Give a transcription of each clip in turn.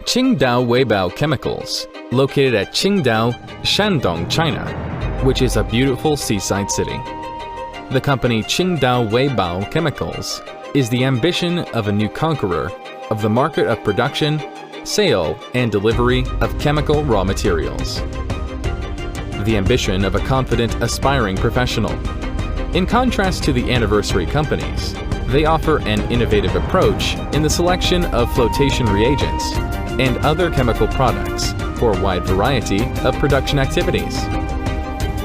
Qingdao Weibao Chemicals, located at Qingdao, Shandong, China, which is a beautiful seaside city. The company Qingdao Weibao Chemicals is the ambition of a new conqueror of the market of production, sale, and delivery of chemical raw materials. The ambition of a confident, aspiring professional. In contrast to the anniversary companies, they offer an innovative approach in the selection of flotation reagents and other chemical products for a wide variety of production activities.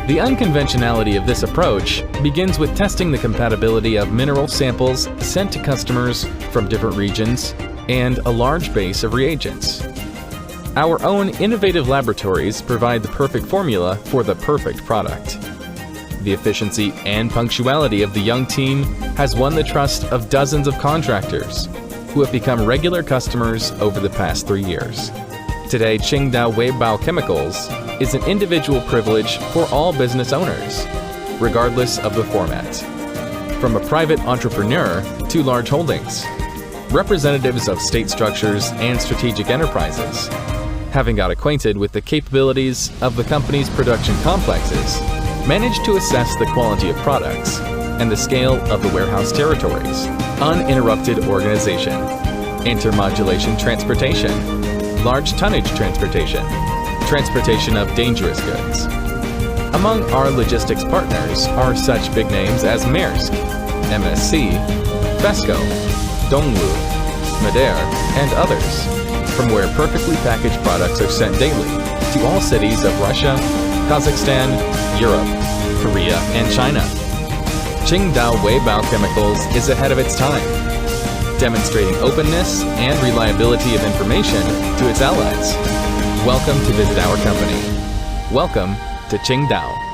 The unconventionality of this approach begins with testing the compatibility of mineral samples sent to customers from different regions and a large base of reagents. Our own innovative laboratories provide the perfect formula for the perfect product. The efficiency and punctuality of the young team has won the trust of dozens of contractors who have become regular customers over the past 3 years. Today, Qingdao Weibao Chemicals is an individual privilege for all business owners, regardless of the format. From a private entrepreneur to large holdings, representatives of state structures and strategic enterprises, having got acquainted with the capabilities of the company's production complexes, managed to assess the quality of products and the scale of the warehouse territories, uninterrupted organization, intermodulation transportation, large tonnage transportation, transportation of dangerous goods. Among our logistics partners are such big names as Maersk, MSC, Fesco, Dongwu, Mader, and others, from where perfectly packaged products are sent daily to all cities of Russia, Kazakhstan, Europe, Korea, and China. Qingdao Weibao Chemicals is ahead of its time, demonstrating openness and reliability of information to its allies. Welcome to visit our company. Welcome to Qingdao.